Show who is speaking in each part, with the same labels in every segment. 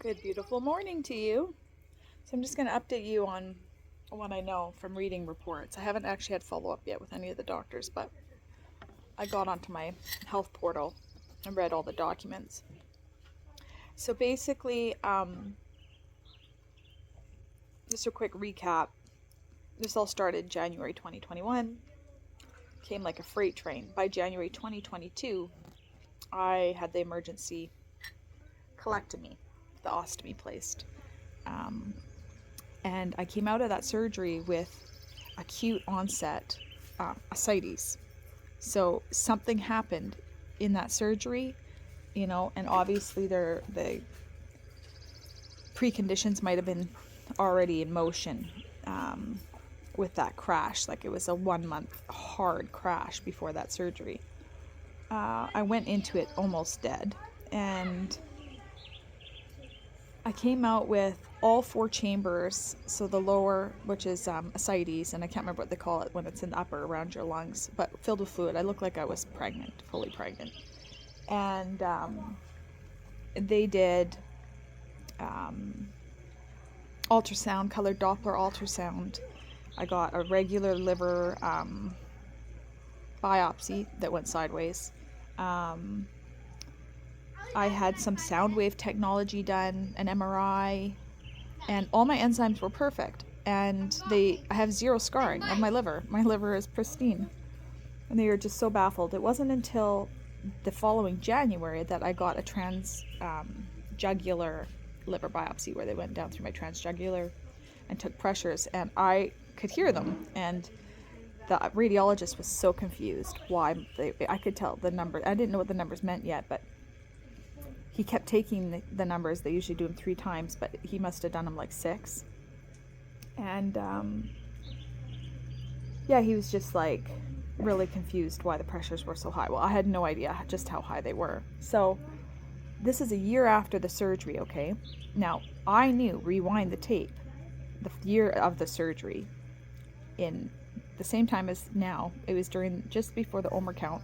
Speaker 1: Good, beautiful morning to you. So I'm just going to update you on what I know from reading reports. I haven't actually had follow-up yet with any of the doctors, but I got onto my health portal and read all the documents. So basically, just a quick recap. This all started January 2021. Came like a freight train. By January 2022, I had the emergency colectomy, the ostomy placed. And I came out of that surgery with acute onset ascites. So something happened in that surgery, and obviously the preconditions might have been already in motion with that crash. Like it was a 1 month hard crash before that surgery. I went into it almost dead, and I came out with all 4 chambers, so the lower, which is ascites, and I can't remember what they call it when it's in the upper around your lungs, but filled with fluid. I looked like I was pregnant, fully pregnant. And they did ultrasound, colored Doppler ultrasound. I got a regular liver biopsy that went sideways. I had some sound wave technology done, an MRI, and all my enzymes were perfect. And I have zero scarring of my liver. My liver is pristine. And they were just so baffled. It wasn't until the following January that I got a transjugular liver biopsy, where they went down through my transjugular and took pressures, and I could hear them. And the radiologist was so confused why I could tell the number. I didn't know what the numbers meant yet, but he kept taking the numbers. They usually do them 3 times, but he must have done them like 6. And he was just like really confused why the pressures were so high. Well, I had no idea just how high they were. So this is a year after the surgery, okay? Now, I knew, rewind the tape, the year of the surgery, in the same time as now. It was just before the Omer count.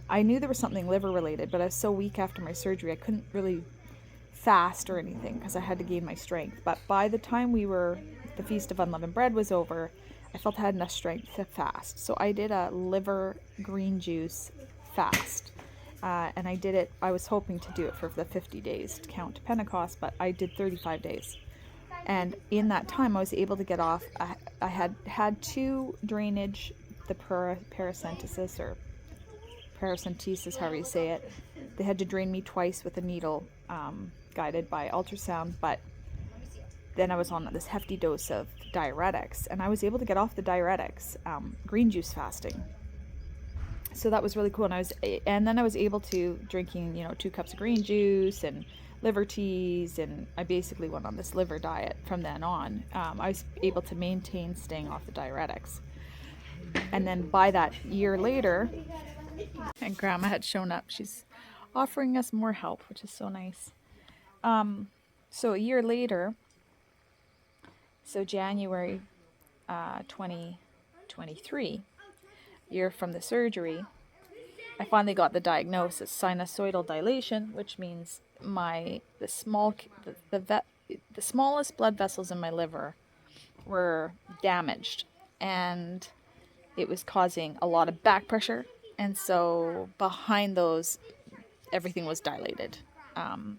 Speaker 1: I knew there was something liver related, but I was so weak after my surgery, I couldn't really fast or anything because I had to gain my strength. But by the time the Feast of Unleavened Bread was over, I felt I had enough strength to fast. So I did a liver green juice fast. And I was hoping to do it for the 50 days to count to Pentecost, but I did 35 days. And in that time, I was able to get off. I had 2 drainage, the paracentesis, or paracentesis, however you say it. They had to drain me twice with a needle, guided by ultrasound, but then I was on this hefty dose of diuretics, and I was able to get off the diuretics, green juice fasting. So that was really cool. And then I was able to drinking, 2 cups of green juice and liver teas, and I basically went on this liver diet from then on. I was able to maintain staying off the diuretics. And then by that year later, and Grandma had shown up. She's offering us more help, which is so nice. So a year later, so January 2023, year from the surgery, I finally got the diagnosis, sinusoidal dilation, which means the smallest blood vessels in my liver were damaged, and it was causing a lot of back pressure, and so behind those, everything was dilated. And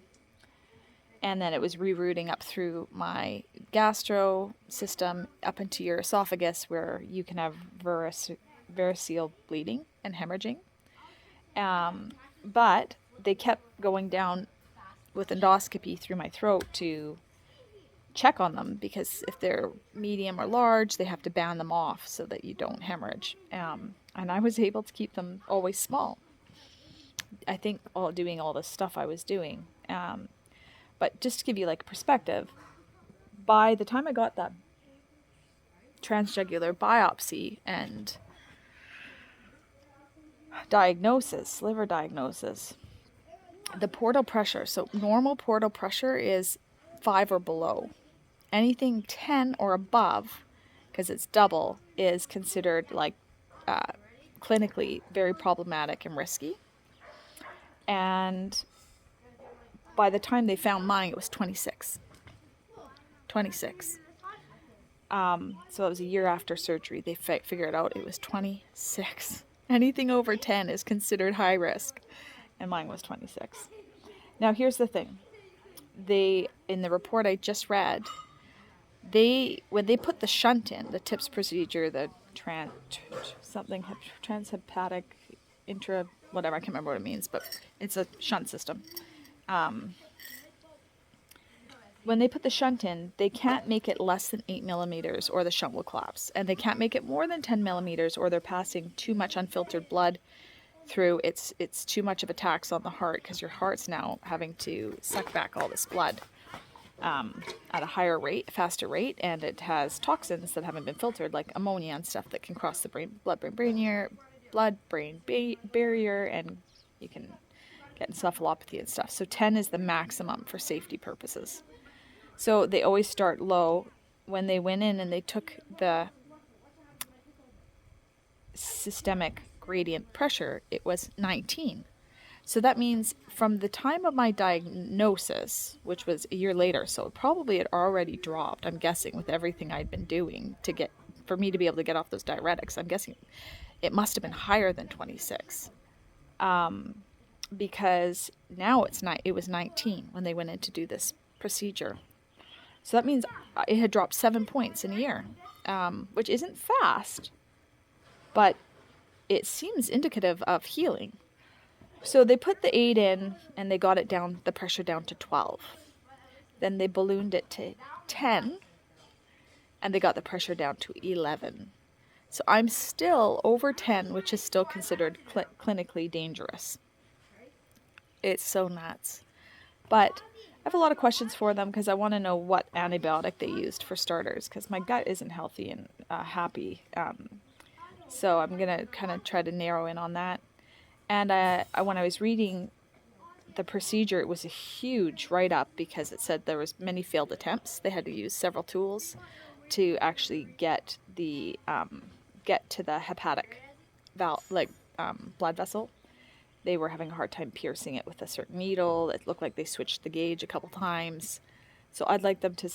Speaker 1: then it was rerouting up through my gastro system up into your esophagus, where you can have variceal bleeding and hemorrhaging. But they kept going down with endoscopy through my throat to check on them, because if they're medium or large, they have to band them off so that you don't hemorrhage. And I was able to keep them always small. I think doing all the stuff I was doing. But just to give you like perspective, by the time I got that transjugular biopsy and liver diagnosis, the portal pressure, so normal portal pressure is 5 or below. Anything 10 or above, because it's double, is considered like clinically very problematic and risky. And by the time they found mine, it was 26. 26. So it was a year after surgery. They figured out it was 26. Anything over 10 is considered high risk, and mine was 26. Now here's the thing. In the report I just read, when they put the shunt in, the TIPS procedure, the transhepatic whatever, I can't remember what it means, but it's a shunt system. When they put the shunt in, they can't make it less than 8 millimeters or the shunt will collapse. And they can't make it more than 10 millimeters or they're passing too much unfiltered blood through. It's too much of a tax on the heart because your heart's now having to suck back all this blood at a higher rate, faster rate. And it has toxins that haven't been filtered, like ammonia and stuff that can cross the blood-brain barrier, and you can get encephalopathy and stuff. So 10 is the maximum for safety purposes. So they always start low. When they went in and they took the systemic gradient pressure, it was 19. So that means from the time of my diagnosis, which was a year later, so probably it already dropped, I'm guessing, with everything I'd been doing for me to be able to get off those diuretics. I'm guessing it must have been higher than 26. Because now it was 19 when they went in to do this procedure. So that means it had dropped 7 points in a year, which isn't fast, but it seems indicative of healing. So they put the 8 in and they got the pressure down to 12. Then they ballooned it to 10 and they got the pressure down to 11. So I'm still over 10, which is still considered clinically dangerous. It's so nuts. But I have a lot of questions for them because I want to know what antibiotic they used for starters, because my gut isn't healthy and happy. So I'm going to kind of try to narrow in on that. And when I was reading the procedure, it was a huge write-up because it said there was many failed attempts. They had to use several tools to actually get to the hepatic blood vessel. They were having a hard time piercing it with a certain needle. It looked like they switched the gauge a couple times. So I'd like them to,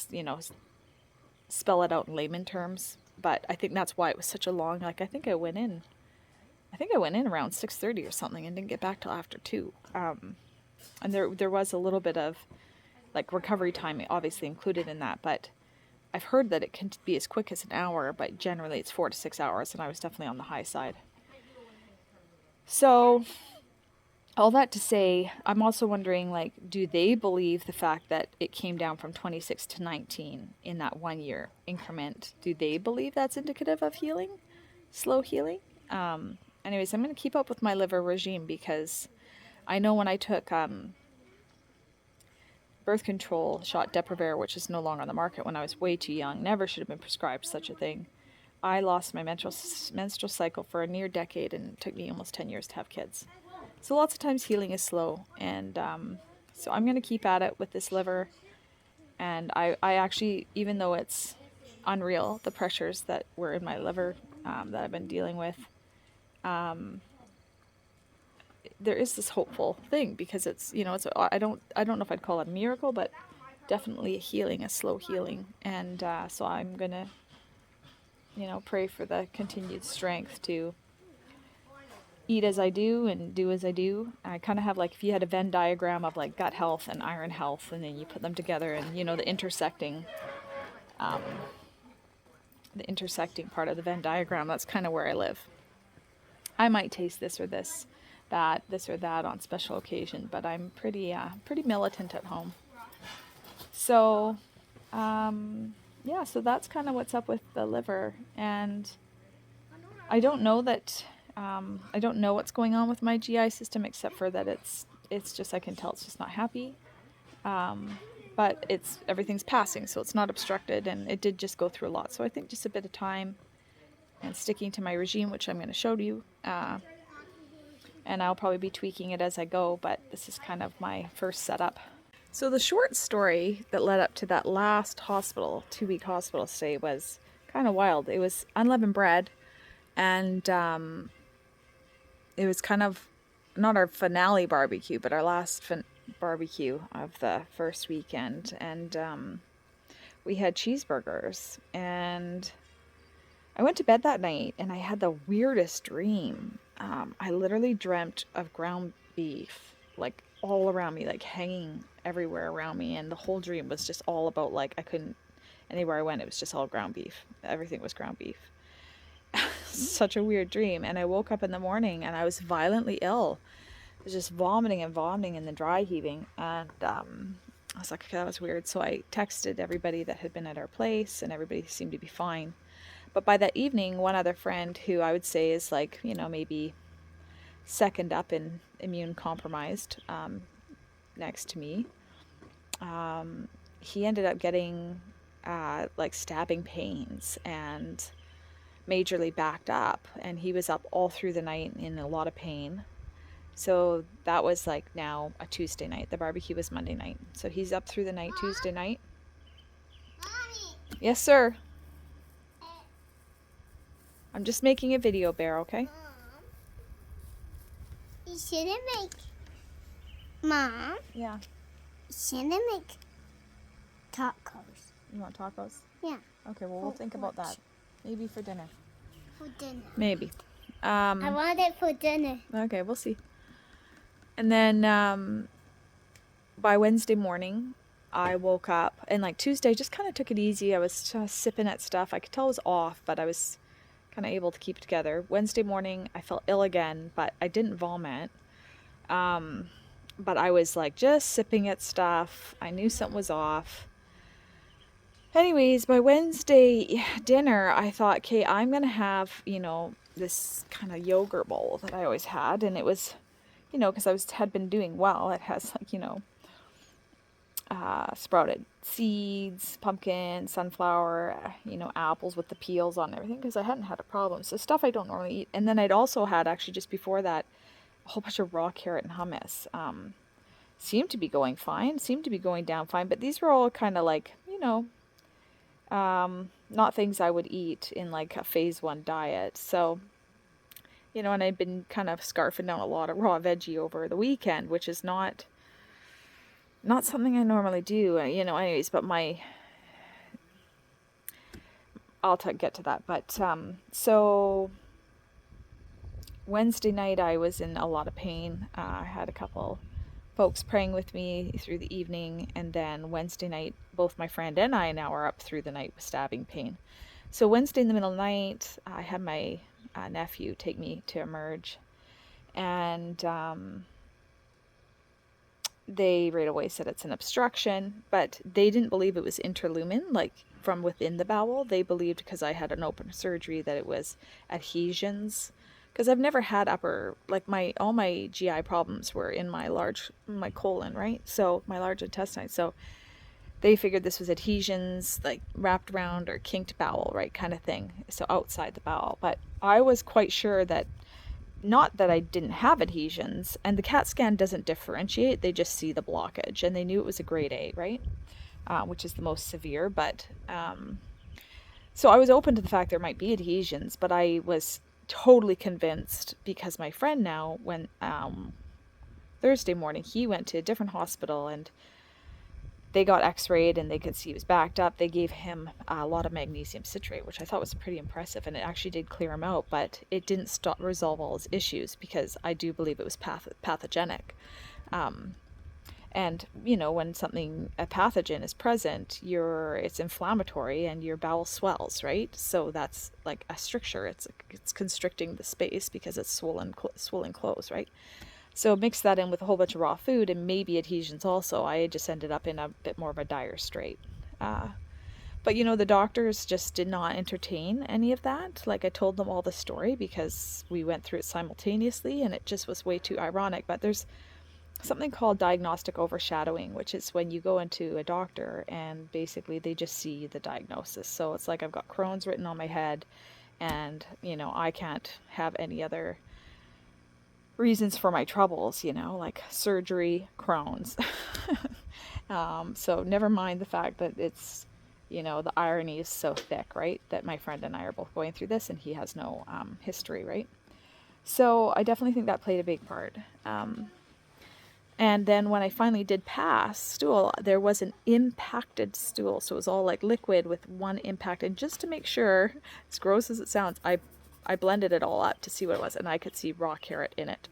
Speaker 1: spell it out in layman terms. But I think that's why it was such a long, I think I went in around 6:30 or something and didn't get back till after 2. And there was a little bit of, recovery time obviously included in that. But I've heard that it can be as quick as an hour, but generally it's 4 to 6 hours. And I was definitely on the high side. So all that to say, I'm also wondering, do they believe the fact that it came down from 26 to 19 in that 1 year increment? Do they believe that's indicative of healing? Slow healing? Anyways, I'm going to keep up with my liver regime because I know when I took birth control shot Depo-Provera, which is no longer on the market, when I was way too young, never should have been prescribed such a thing. I lost my menstrual cycle for a near decade and it took me almost 10 years to have kids. So lots of times healing is slow, and so I'm going to keep at it with this liver. And I actually, even though it's unreal, the pressures that were in my liver that I've been dealing with, there is this hopeful thing because it's, I don't know if I'd call it a miracle, but definitely a healing, a slow healing. And so I'm going to, pray for the continued strength to eat as I do and do as I do. I kind of have if you had a Venn diagram of gut health and iron health, and then you put them together and the intersecting part of the Venn diagram, that's kind of where I live. I might taste this or that on special occasion, but I'm pretty militant at home. So so that's kind of what's up with the liver, and I don't know what's going on with my GI system, except for that it's just, I can tell it's just not happy. But everything's passing, so it's not obstructed, and it did just go through a lot. So I think just a bit of time and sticking to my regime, which I'm going to show you. And I'll probably be tweaking it as I go, but this is kind of my first setup. So the short story that led up to that last 2-week hospital stay was kind of wild. It was unleavened bread, and it was kind of not our finale barbecue, but our last barbecue of the first weekend, and we had cheeseburgers, and I went to bed that night and I had the weirdest dream. I literally dreamt of ground beef, like all around me, like hanging everywhere around me. And the whole dream was just all about, like, I couldn't, anywhere I went, it was just all ground beef. Everything was ground beef. Such a weird dream. And I woke up in the morning and I was violently ill. I was just vomiting and vomiting and then dry heaving. And I was like, okay, that was weird. So I texted everybody that had been at our place, and everybody seemed to be fine. But by that evening, one other friend who I would say is, like, maybe second up in immune compromised, next to me, he ended up getting like stabbing pains and majorly backed up. And he was up all through the night in a lot of pain. So that was like now a Tuesday night. The barbecue was Monday night. So he's up through the night, Tuesday night.
Speaker 2: Mommy.
Speaker 1: Yes, sir. I'm just making a video, Bear, okay?
Speaker 2: Mom, you shouldn't make. Mom,
Speaker 1: Yeah.
Speaker 2: you shouldn't make tacos.
Speaker 1: You want tacos?
Speaker 2: Yeah,
Speaker 1: Okay, well, we'll think about that. Maybe for dinner.
Speaker 2: for dinner.
Speaker 1: Maybe.
Speaker 2: I want it for dinner.
Speaker 1: Okay, we'll see. And then by Wednesday morning, I woke up, and like Tuesday, just kind of took it easy. I was just sipping at stuff. I could tell it was off, but I was kind of able to keep it together. Wednesday morning, I felt ill again, but I didn't vomit. But I was like just sipping at stuff. I knew something was off. Anyways, by Wednesday dinner, I thought, okay, I'm going to have, this kind of yogurt bowl that I always had. And it was, because had been doing well. It has, like, sprouted seeds, pumpkin, sunflower, apples with the peels on and everything, because I hadn't had a problem. So stuff I don't normally eat. And then I'd also had, actually just before that, a whole bunch of raw carrot and hummus. Seemed to be going fine, seemed to be going down fine, but these were all kind of like, not things I would eat in like a phase 1 diet. So, and I'd been kind of scarfing down a lot of raw veggie over the weekend, which is not something I normally do, anyways, but I'll get to that. But, so Wednesday night I was in a lot of pain. I had a couple folks praying with me through the evening, and then Wednesday night, both my friend and I now are up through the night with stabbing pain. So Wednesday in the middle of the night, I had my nephew take me to Emerge, and they right away said it's an obstruction, but they didn't believe it was interlumen, like from within the bowel. They believed, because I had an open surgery, that it was adhesions. Because I've never had all my GI problems were in my colon, right? So my large intestine. So they figured this was adhesions, like wrapped around or kinked bowel, right, kind of thing. So outside the bowel. But I was quite sure that, not that I didn't have adhesions, and the CAT scan doesn't differentiate. They just see the blockage, and they knew it was a grade A, right? Which is the most severe. But so I was open to the fact there might be adhesions, but I was totally convinced, because my friend now went Thursday morning, he went to a different hospital, and they got x-rayed and they could see he was backed up. They gave him a lot of magnesium citrate, which I thought was pretty impressive, and it actually did clear him out, but it didn't resolve all his issues, because I do believe it was pathogenic. And when a pathogen is present, it's inflammatory and your bowel swells, right? So that's like a stricture. It's constricting the space because it's swollen close, right? So mix that in with a whole bunch of raw food and maybe adhesions also. I just ended up in a bit more of a dire strait. But the doctors just did not entertain any of that. Like, I told them all the story because we went through it simultaneously, and it just was way too ironic. But there's something called diagnostic overshadowing, which is when you go into a doctor and basically they just see the diagnosis. So it's like I've got Crohn's written on my head, and I can't have any other reasons for my troubles, like surgery, Crohn's. So never mind the fact that it's, the irony is so thick, right? That my friend and I are both going through this, and he has no history, right? So I definitely think that played a big part. And then when I finally did pass stool, there was an impacted stool. So it was all like liquid with one impact. And just to make sure, as gross as it sounds, I blended it all up to see what it was, and I could see raw carrot in it.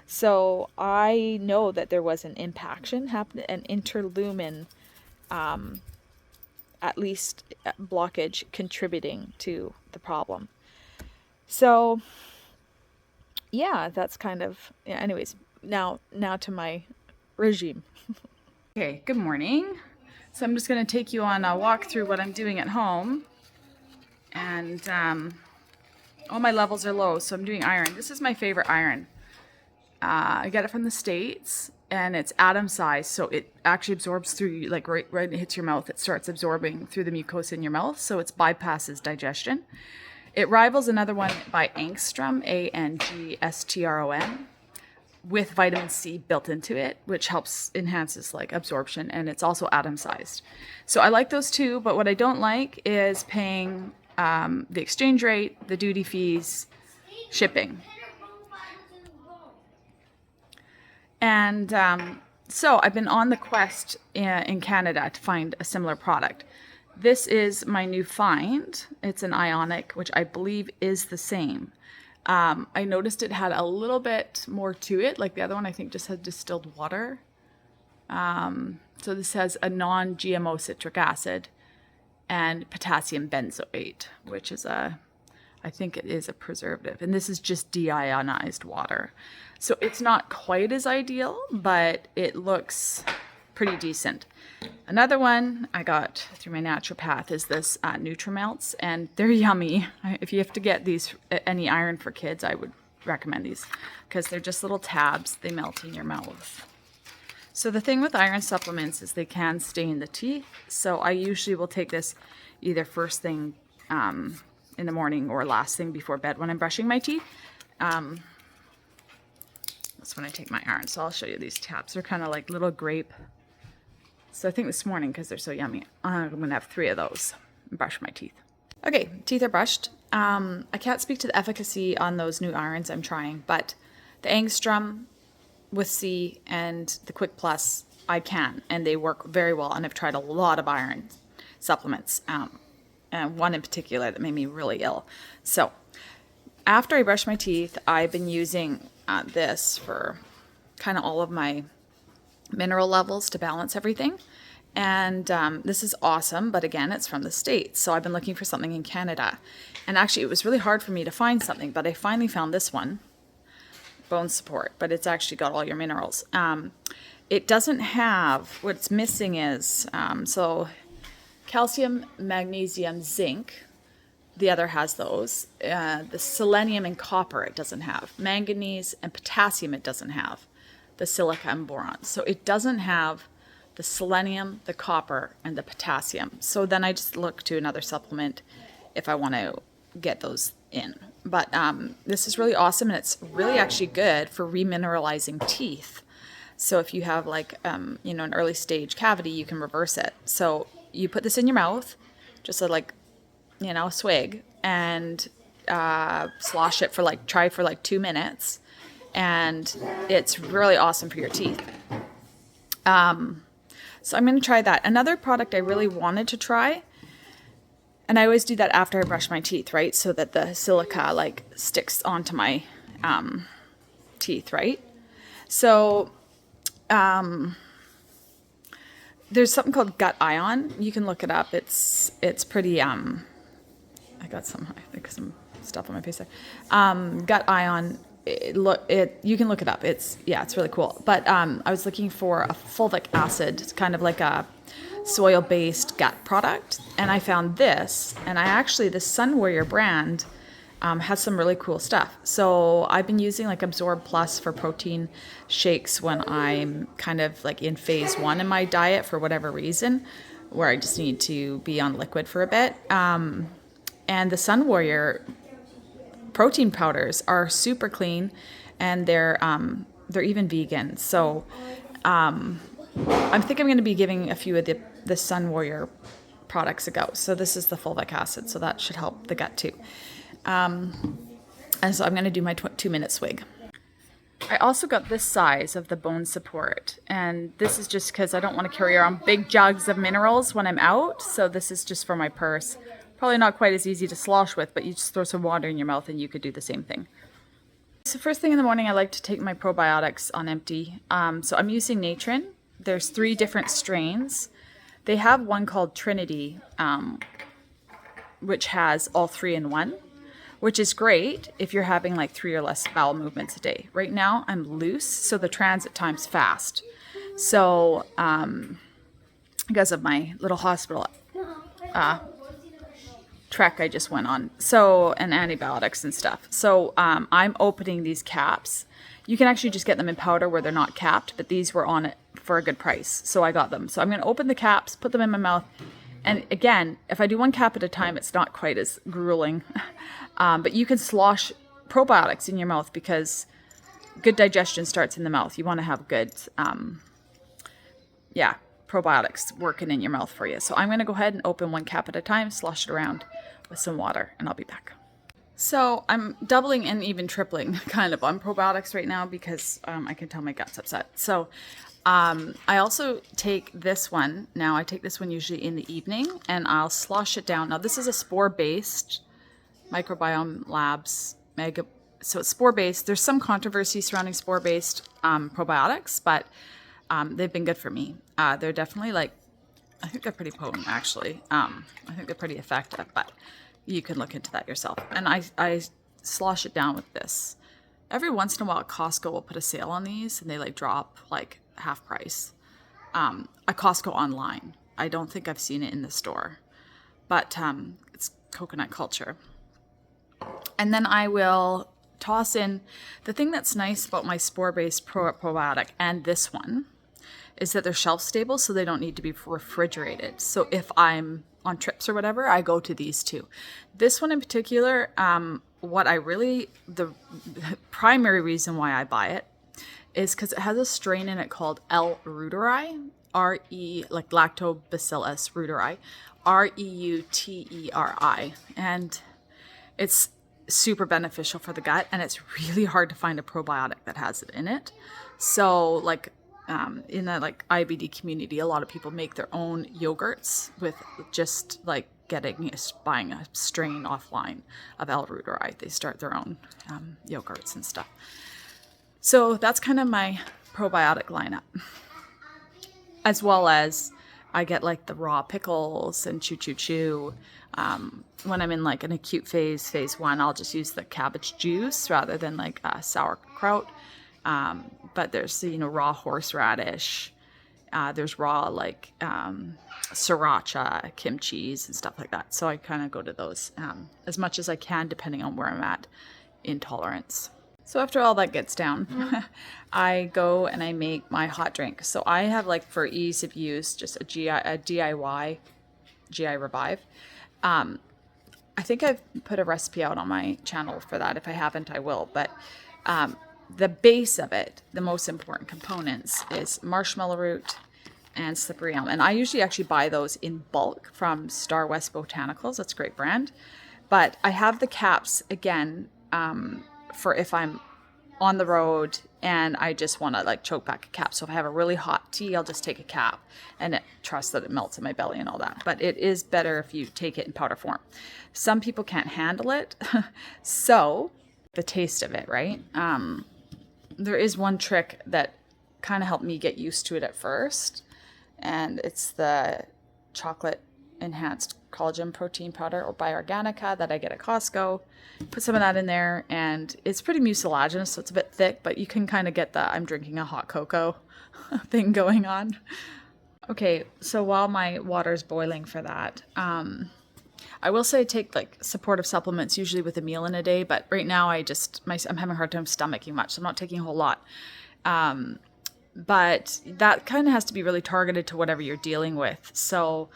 Speaker 1: So I know that there was an impaction happening, an interlumen, at least blockage contributing to the problem. So yeah, that's kind of, yeah, anyways, now to my regime.
Speaker 3: Okay, good morning. So I'm just going to take you on a walk through what I'm doing at home. And all my levels are low, so I'm doing iron. This is my favorite iron. I get it from the States, and it's atom size, so it actually absorbs through, like right when it hits your mouth, it starts absorbing through the mucosa in your mouth, so it bypasses digestion. It rivals another one by Angstrom, Angstron, with vitamin C built into it, which enhances like absorption, and it's also atom sized. So I like those two, but what I don't like is paying the exchange rate, the duty fees, shipping. And so I've been on the quest in Canada to find a similar product. This is my new find. It's an ionic, which I believe is the same. I noticed it had a little bit more to it. Like the other one, I think just had distilled water. So this has a non-GMO citric acid and potassium benzoate, which is I think it is a preservative. And this is just deionized water. So it's not quite as ideal, but it looks pretty decent. Another one I got through my naturopath is this Nutrimelts, and they're yummy. If you have to get these, any iron for kids, I would recommend these because they're just little tabs. They melt in your mouth. So the thing with iron supplements is they can stain the teeth. So I usually will take this either first thing in the morning or last thing before bed when I'm brushing my teeth. That's when I take my iron. So I'll show you these tabs. They're kind of like little grape. So I think this morning, because they're so yummy, I'm going to have 3 of those and brush my teeth. Okay, teeth are brushed. I can't speak to the efficacy on those new irons I'm trying, but the Angstrom with C and the Quick Plus, I can, and they work very well. And I've tried a lot of iron supplements, and one in particular that made me really ill. So after I brush my teeth, I've been using this for kind of all of my mineral levels to balance everything. And this is awesome, but again, it's from the States. So I've been looking for something in Canada. And actually, it was really hard for me to find something, but I finally found this one, Bone Support, but it's actually got all your minerals. It doesn't have, what's missing is, so calcium, magnesium, zinc. The other has those. The selenium and copper it doesn't have. Manganese and potassium it doesn't have. The silica and boron. So it doesn't have the selenium, the copper, and the potassium. So then I just look to another supplement if I want to get those in. But this is really awesome, and it's really actually good for remineralizing teeth. So if you have like, an early stage cavity, you can reverse it. So you put this in your mouth, just a swig, and slosh it try for 2 minutes. And it's really awesome for your teeth. So I'm going to try that. Another product I really wanted to try, and I always do that after I brush my teeth, right? So that the silica sticks onto my teeth, right? So there's something called Gut Ion. You can look it up. It's pretty, I got some stuff on my face there. Gut Ion. You can look it up. It's really cool. But I was looking for a fulvic acid. It's kind of like a soil-based gut product, and I found this. And the Sun Warrior brand has some really cool stuff. So I've been using Absorb Plus for protein shakes when I'm kind of in phase 1 in my diet for whatever reason, where I just need to be on liquid for a bit. And the Sun Warrior protein powders are super clean, and they're even vegan. So I think I'm going to be giving a few of the Sun Warrior products a go. So this is the fulvic acid, so that should help the gut too. And so I'm going to do my 2-minute swig. I also got this size of the bone support, and this is just because I don't want to carry around big jugs of minerals when I'm out, so this is just for my purse. Probably not quite as easy to slosh with, but you just throw some water in your mouth and you could do the same thing. So first thing in the morning, I like to take my probiotics on empty. So I'm using Natron. There's 3 different strains. They have one called Trinity, which has all 3 in one, which is great if you're having like 3 or less bowel movements a day. Right now, I'm loose, so the transit time's fast. So because of my little hospital trek I just went on, so, and antibiotics and stuff. So I'm opening these caps. You can actually just get them in powder where they're not capped, but these were on it for a good price, so I got them. So I'm going to open the caps, put them in my mouth, and again, if I do 1 cap at a time, it's not quite as grueling. But you can slosh probiotics in your mouth because good digestion starts in the mouth. You want to have good, probiotics working in your mouth for you. So I'm going to go ahead and open 1 cap at a time, slosh it around with some water, and I'll be back. So I'm doubling and even tripling kind of on probiotics right now because I can tell my gut's upset. So I also take this one. Now I take this one usually in the evening and I'll slosh it down. Now this is a spore-based Microbiome Labs Mega. So it's spore-based. There's some controversy surrounding spore-based probiotics, but they've been good for me. They're definitely I think they're pretty potent actually. I think they're pretty effective, but you can look into that yourself. And I slosh it down with this. Every once in a while, Costco will put a sale on these and they drop half price. At Costco online. I don't think I've seen it in the store, but it's coconut culture. And then I will toss in, the thing that's nice about my spore-based probiotic and this one is that they're shelf stable, so they don't need to be refrigerated. So if I'm on trips or whatever, I go to these 2. This one in particular, the primary reason why I buy it is because it has a strain in it called L. reuteri, like Lactobacillus reuteri, reuteri, and it's super beneficial for the gut, and it's really hard to find a probiotic that has it in it. So in the IBD community, a lot of people make their own yogurts with just buying a strain offline of L. reuteri. They start their own yogurts and stuff. So that's kind of my probiotic lineup, as well as I get the raw pickles and chew. When I'm in an acute phase 1, I'll just use the cabbage juice rather than sauerkraut. But there's raw horseradish. There's raw sriracha, kimchis, and stuff like that. So I kind of go to those as much as I can, depending on where I'm at in tolerance. So after all that gets down, I go and I make my hot drink. So I have for ease of use, just a DIY GI Revive. I think I've put a recipe out on my channel for that. If I haven't, I will. But the base of it, the most important components, is marshmallow root and slippery elm. And I usually actually buy those in bulk from Star West Botanicals. That's a great brand. But I have the caps, again, for if I'm on the road and I just want to choke back a cap. So if I have a really hot tea, I'll just take a cap and trust that it melts in my belly and all that. But it is better if you take it in powder form. Some people can't handle it. So the taste of it, right? There is one trick that kind of helped me get used to it at first. And it's the chocolate enhanced collagen protein powder, or by Organica, that I get at Costco. Put some of that in there, and it's pretty mucilaginous, so it's a bit thick, but you can kind of get the I'm drinking a hot cocoa thing going on. Okay, so while my water is boiling for that, I will say I take supportive supplements usually with a meal in a day, but right now I'm having a hard time stomaching much, so I'm not taking a whole lot. But that kind of has to be really targeted to whatever you're dealing with. So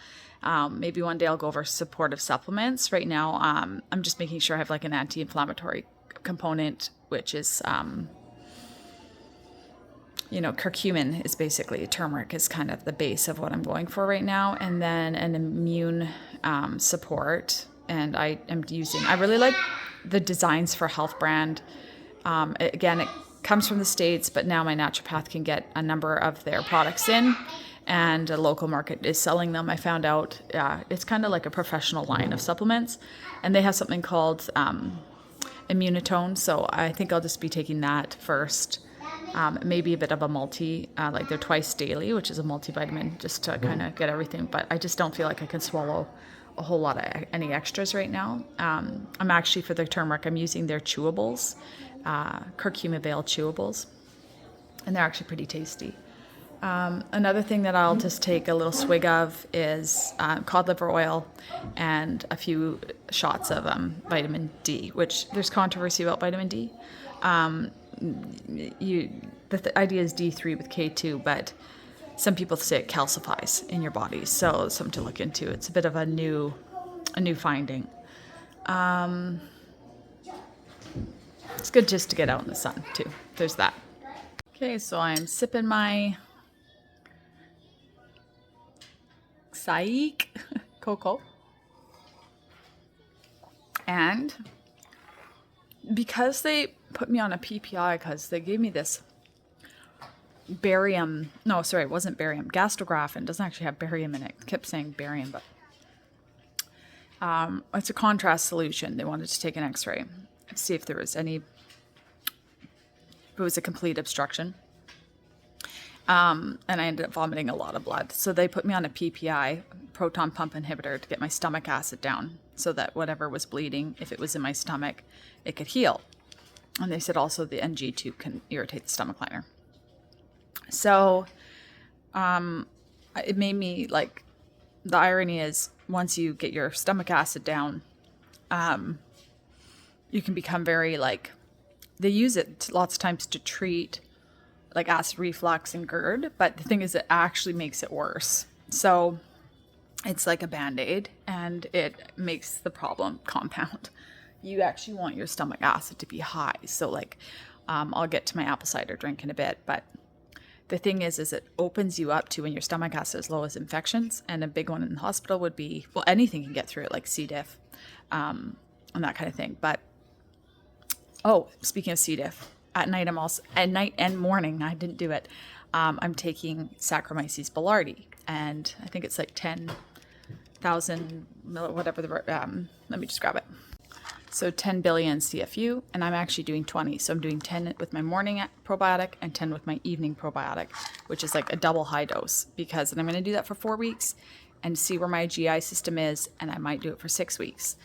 Speaker 3: maybe one day I'll go over supportive supplements. Right now, I'm just making sure I have an anti-inflammatory component, which is, curcumin is basically, turmeric is kind of the base of what I'm going for right now. And then an immune support. And I really like the Designs for Health brand. Again, it comes from the States, but now my naturopath can get a number of their products in, and a local market is selling them. I found out it's kind of like a professional line of supplements, and they have something called Immunotone, so I think I'll just be taking that first. Maybe a bit of a multi, like they're twice daily, which is a multivitamin, just to kind of get everything. But I just don't feel like I can swallow a whole lot of any extras right now. I'm actually, for the turmeric, I'm using their chewables, curcumin Vale chewables, and they're actually pretty tasty. Another thing that I'll just take a little swig of is cod liver oil and a few shots of vitamin D, which there's controversy about vitamin D. The idea is D3 with K2, but some people say it calcifies in your body, so something to look into. It's a bit of a new finding. It's good just to get out in the sun too. There's that. Okay, so I'm sipping my Psych cocoa, and because they put me on a PPI, because they gave me this barium, no, sorry, it wasn't barium, gastrographin, doesn't actually have barium in it. I kept saying barium, but it's a contrast solution. They wanted to take an x-ray, see if there was if it was a complete obstruction. And I ended up vomiting a lot of blood. So they put me on a PPI, proton pump inhibitor, to get my stomach acid down so that whatever was bleeding, if it was in my stomach, it could heal. And they said also the NG tube can irritate the stomach liner. So it made me, like, the irony is once you get your stomach acid down, you can become very, like, they use it lots of times to treat like acid reflux and GERD, but the thing is it actually makes it worse. So it's like a Band-Aid, and it makes the problem compound. You actually want your stomach acid to be high. So like, I'll get to my apple cider drink in a bit, but the thing is it opens you up to, when your stomach acid is low, as infections, and a big one in the hospital would be, well, anything can get through it, like C. diff, and that kind of thing. But, oh, speaking of C. diff, at night and morning, I didn't do it. I'm taking Saccharomyces boulardii, and I think it's like 10,000 whatever the let me just grab it. So 10 billion CFU, and I'm actually doing 20. So I'm doing 10 with my morning probiotic and 10 with my evening probiotic, which is like a double high dose, because and I'm going to do that for 4 weeks and see where my GI system is, and I might do it for 6 weeks.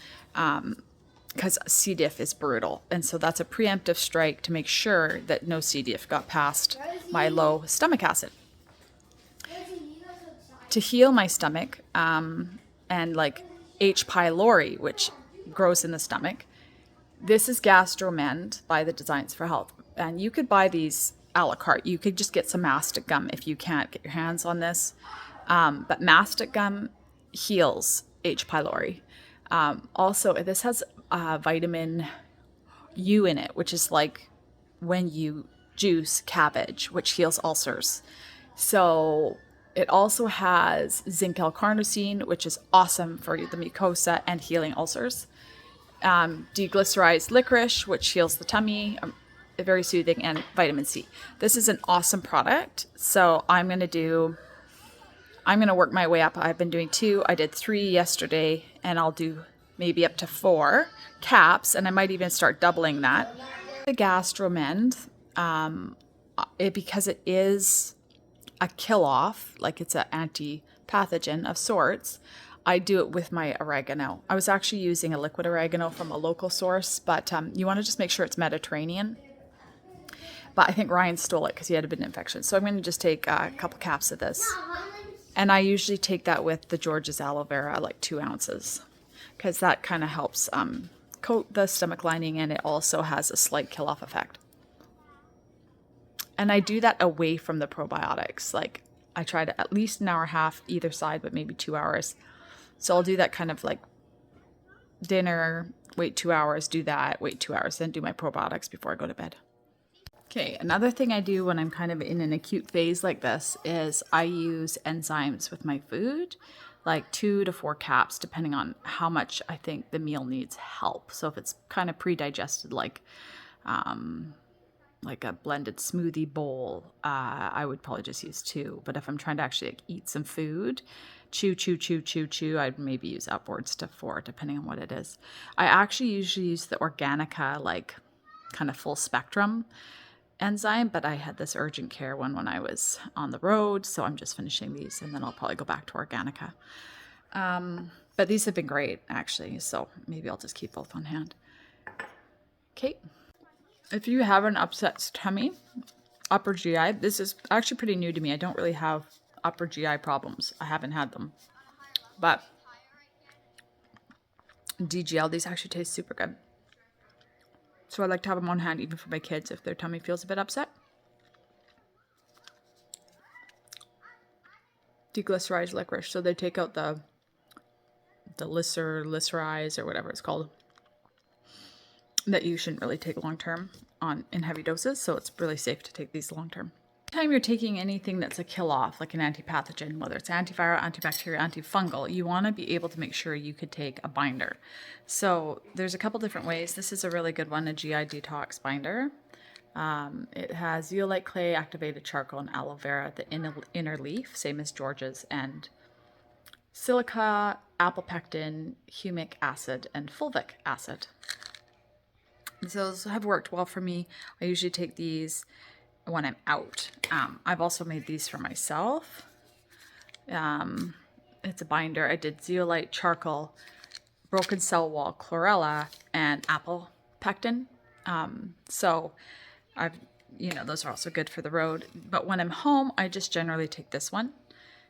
Speaker 3: Because C. diff is brutal. And so that's a preemptive strike to make sure that no C. diff got past my low stomach acid. To heal my stomach, and like H. pylori, which grows in the stomach, this is GastroMend by the Designs for Health. And you could buy these a la carte. You could just get some mastic gum if you can't get your hands on this. But mastic gum heals H. pylori. Also, this has vitamin U in it, which is like when you juice cabbage, which heals ulcers. So it also has zinc L-carnosine, which is awesome for the mucosa and healing ulcers. Deglycerized licorice, which heals the tummy, very soothing, and vitamin C. This is an awesome product. So I'm going to work my way up. I've been doing 2. I did 3 yesterday, and I'll do maybe up to 4 caps, and I might even start doubling that. The GastroMend, because it is a kill-off, like it's an anti-pathogen of sorts, I do it with my oregano. I was actually using a liquid oregano from a local source, but you want to just make sure it's Mediterranean. But I think Ryan stole it because he had a bit of infection. So I'm going to just take a couple caps of this. And I usually take that with the George's aloe vera, like 2 ounces, because that kind of helps coat the stomach lining, and it also has a slight kill-off effect. And I do that away from the probiotics. Like, I try to at least an hour and a half either side, but maybe 2 hours. So I'll do that kind of like dinner, wait 2 hours, do that, wait 2 hours, then do my probiotics before I go to bed. Okay, another thing I do when I'm kind of in an acute phase like this is I use enzymes with my food, like 2 to 4 caps, depending on how much I think the meal needs help. So if it's kind of pre-digested, like like a blended smoothie bowl, I would probably just use 2. But if I'm trying to actually like eat some food, chew, I'd maybe use upwards to 4, depending on what it is. I actually usually use the Organica, like kind of full spectrum enzyme, but I had this urgent care one when I was on the road, so I'm just finishing these, and then I'll probably go back to Organica. But these have been great, actually, so maybe I'll just keep both on hand. Okay. If you have an upset tummy, upper GI, this is actually pretty new to me. I don't really have upper GI problems. I haven't had them. But DGL, these actually taste super good. So I like to have them on hand even for my kids if their tummy feels a bit upset. Deglycerized licorice. So they take out the glycerize or whatever it's called that you shouldn't really take long term in heavy doses. So it's really safe to take these long term. Anytime you're taking anything that's a kill off, like an antipathogen, whether it's antiviral, antibacterial, antifungal, you want to be able to make sure you could take a binder. So there's a couple different ways. This is a really good one, a GI detox binder. It has zeolite clay, activated charcoal, and aloe vera at the inner leaf, same as George's, and silica, apple pectin, humic acid, and fulvic acid. Those have worked well for me. I usually take these when I'm out. I've also made these for myself. It's a binder. I did zeolite, charcoal, broken cell wall, chlorella, and apple pectin. So I've, those are also good for the road. But when I'm home, I just generally take this one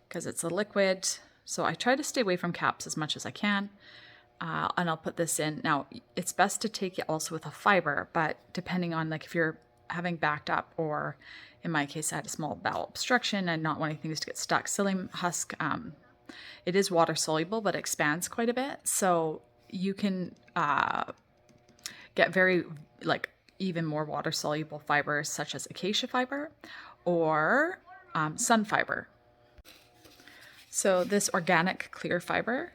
Speaker 3: because it's a liquid. So I try to stay away from caps as much as I can. And I'll put this in. Now, it's best to take it also with a fiber, but depending on like if you're having backed up, or in my case, I had a small bowel obstruction and not wanting things to get stuck. Psyllium husk, it is water soluble, but expands quite a bit. So you can get very like even more water soluble fibers such as acacia fiber or sun fiber. So this organic clear fiber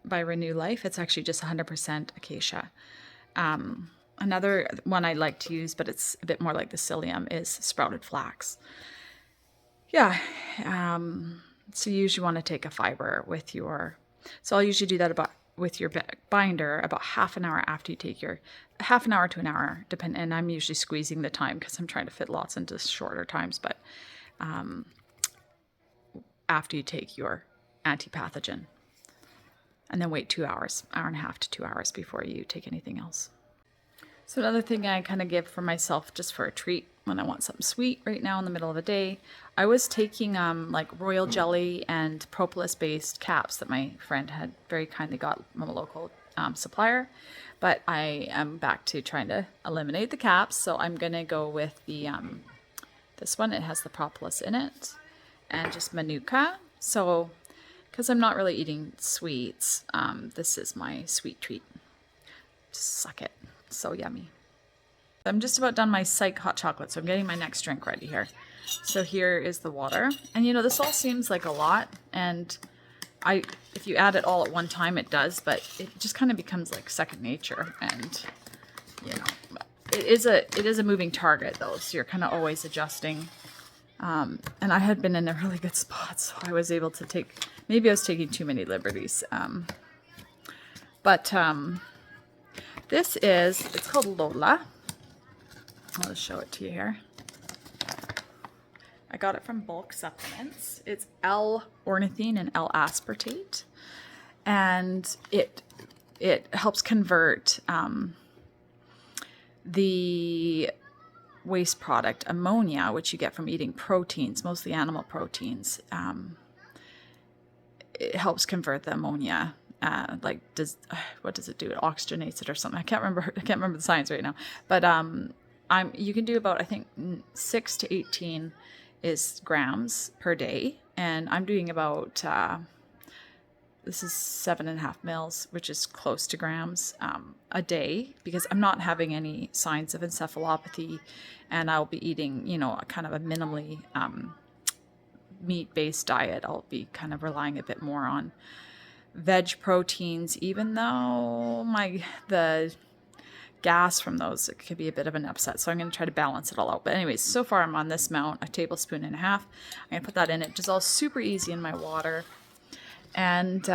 Speaker 3: by Renew Life, it's actually just 100% acacia. Another one I like to use, but it's a bit more like the psyllium, is sprouted flax. Yeah, so you usually want to take a fiber with your, so I'll usually do that with your binder about half an hour after you take your, half an hour to an hour, and I'm usually squeezing the time because I'm trying to fit lots into shorter times, but after you take your antipathogen. And then wait 2 hours, hour and a half to 2 hours before you take anything else. So another thing I kind of give for myself just for a treat when I want something sweet right now in the middle of the day, I was taking like royal jelly and propolis-based caps that my friend had very kindly got from a local supplier. But I am back to trying to eliminate the caps. So I'm going to go with the this one. It has the propolis in it and just manuka. So because I'm not really eating sweets, this is my sweet treat. Just suck it. So yummy. I'm just about done my Psych hot chocolate, so I'm getting my next drink ready here. So here is the water. And this all seems like a lot, and if you add it all at one time, it does, but it just kind of becomes like second nature. And it is a moving target though, so you're kind of always adjusting. And I had been in a really good spot, so I was able to take, maybe I was taking too many liberties. It's called Lola. I'll just show it to you here. I got it from Bulk Supplements. It's L-ornithine and L-aspartate. And it helps convert the waste product ammonia, which you get from eating proteins, mostly animal proteins. It helps convert the ammonia. What does it do? It oxygenates it or something. I can't remember the science right now. But you can do about, I think, 6 to 18 grams per day, and I'm doing about this is 7.5 mils, which is close to grams a day, because I'm not having any signs of encephalopathy, and I'll be eating, kind of a minimally meat-based diet. I'll be kind of relying a bit more on veg proteins, even though the gas from those, it could be a bit of an upset. So I'm going to try to balance it all out. But anyways, so far I'm on this amount, a tablespoon and a half. I'm going to put that in. It dissolves super easy in my water. And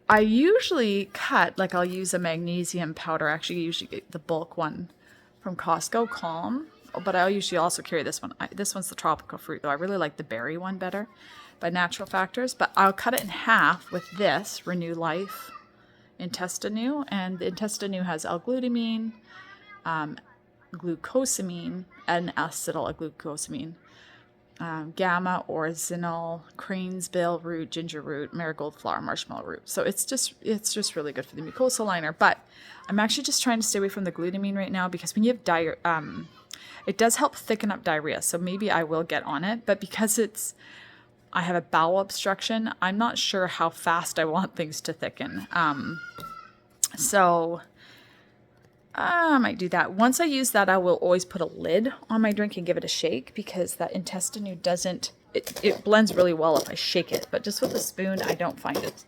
Speaker 3: I usually cut, like I'll use a magnesium powder. Actually, I usually get the bulk one from Costco, Calm. But I usually also carry this one. This one's the tropical fruit, though. I really like the berry one better by Natural Factors. But I'll cut it in half with this Renew Life Intestinu. And the Intestinu has L-glutamine, glucosamine, and acetyl-glucosamine, gamma, orzinol, cranesbill root, ginger root, marigold flower, marshmallow root. So it's just really good for the mucosal liner. But I'm actually just trying to stay away from the glutamine right now because when you have diarrhea, it does help thicken up diarrhea. So maybe I will get on it. But because I have a bowel obstruction, I'm not sure how fast I want things to thicken. So I might do that. Once I use that, I will always put a lid on my drink and give it a shake because that Intestinu doesn't, it blends really well if I shake it. But just with a spoon, I don't find it,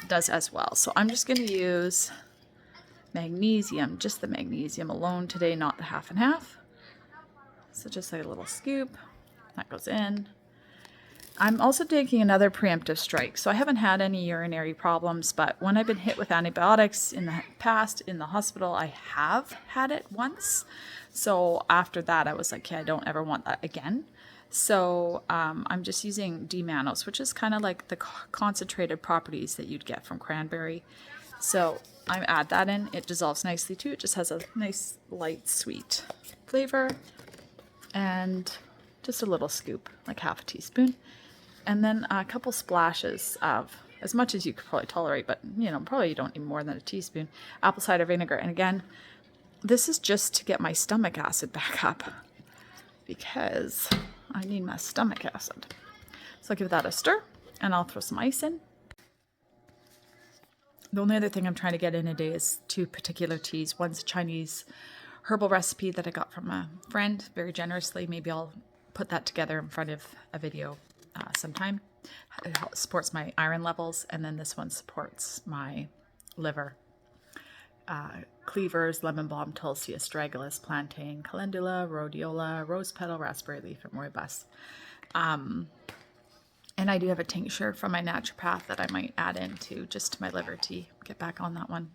Speaker 3: does as well. So I'm just going to use magnesium, just the magnesium alone today, not the half and half. So just like a little scoop. That goes in. I'm also taking another preemptive strike. So I haven't had any urinary problems, but when I've been hit with antibiotics in the past in the hospital, I have had it once. So after that, I was like, yeah, I don't ever want that again. So I'm just using D-mannose, which is kind of like the concentrated properties that you'd get from cranberry. So I add that in. It dissolves nicely too. It just has a nice light sweet flavor. And just a little scoop, like half a teaspoon. And then a couple splashes of, as much as you could probably tolerate, but probably you don't need more than a teaspoon, apple cider vinegar. And again, this is just to get my stomach acid back up because I need my stomach acid. So I'll give that a stir and I'll throw some ice in. The only other thing I'm trying to get in a day is 2 particular teas. One's a Chinese herbal recipe that I got from a friend very generously. Maybe I'll put that together in front of a video sometime. It supports my iron levels, and then this one supports my liver. Cleavers, lemon balm, tulsi, astragalus, plantain, calendula, rhodiola, rose petal, raspberry leaf, and rooibos. And I do have a tincture from my naturopath that I might add into just to my liver tea. Get back on that one.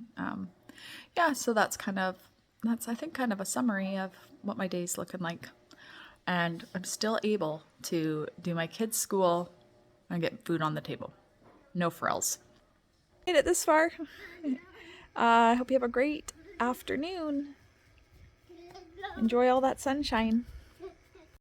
Speaker 3: So that's I think kind of a summary of what my day's looking like. And I'm still able to do my kids' school and get food on the table. No frills. Made it this far. I hope you have a great afternoon. Enjoy all that sunshine.